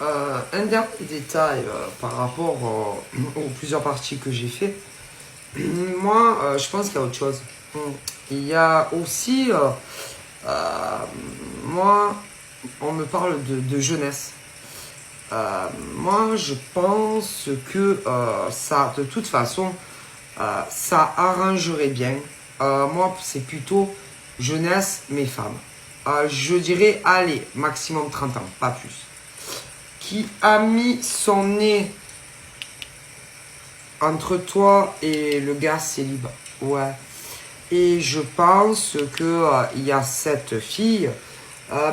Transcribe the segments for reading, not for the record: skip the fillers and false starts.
Un dernier détail par rapport aux plusieurs parties que j'ai fait. Moi, je pense qu'il y a autre chose. Il y a aussi, euh, moi, on me parle de jeunesse. Moi, je pense que ça, de toute façon, ça arrangerait bien. Moi, c'est plutôt jeunesse, mais femmes. Je dirais, allez, maximum 30 ans, pas plus. Qui a mis son nez entre toi et le gars célibat. Ouais. Et je pense que il y a cette fille,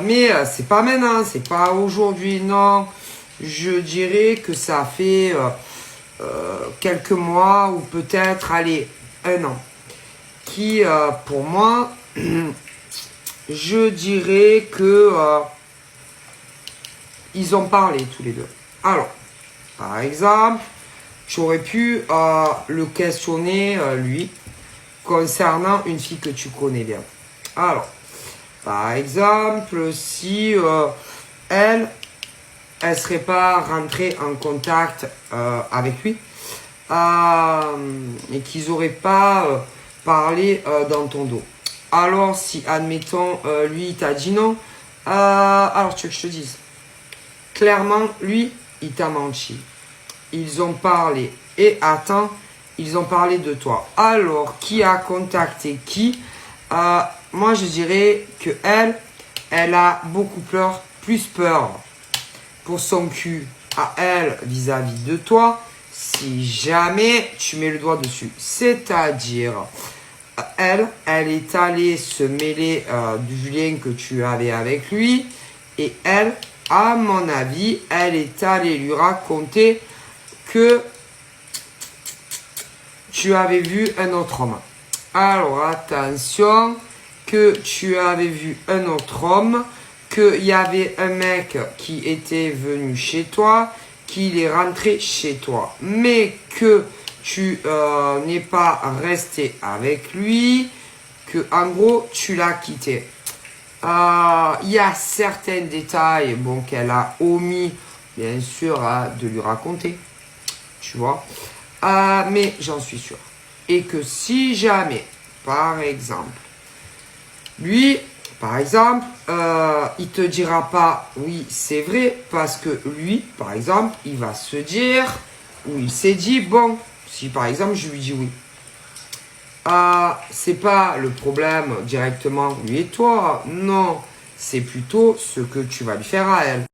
mais c'est pas maintenant, c'est pas aujourd'hui, non. Je dirais que ça fait quelques mois ou peut-être, allez, un an. Qui, pour moi, je dirais que ils ont parlé tous les deux. Alors, par exemple, tu aurais pu le questionner, lui, concernant une fille que tu connais bien. Alors, par exemple, si elle, elle serait pas rentrée en contact avec lui et qu'ils n'auraient pas parlé dans ton dos. Alors, si, admettons, lui, il t'a dit non, alors tu veux que je te dise, clairement, lui, il t'a menti. Ils ont parlé. Et attends, ils ont parlé de toi. Alors, qui a contacté qui? Moi, je dirais que elle a beaucoup peur, plus peur pour son cul à elle vis-à-vis de toi. Si jamais tu mets le doigt dessus. C'est-à-dire, elle est allée se mêler du lien que tu avais avec lui. Et elle, à mon avis, elle est allée lui raconter que tu avais vu un autre homme. Alors attention, que tu avais vu un autre homme, qu'il y avait un mec qui était venu chez toi, qu'il est rentré chez toi, mais que tu n'es pas resté avec lui, que en gros tu l'as quitté. Il y a certains détails bon, qu'elle a omis, bien sûr, de lui raconter. Tu vois. Mais j'en suis sûr. Et que si jamais, par exemple, lui, par exemple, il te dira pas oui, c'est vrai, parce que lui, par exemple, il va se dire, ou il s'est dit, bon, si par exemple je lui dis oui, c'est pas le problème directement lui et toi, non, c'est plutôt ce que tu vas lui faire à elle.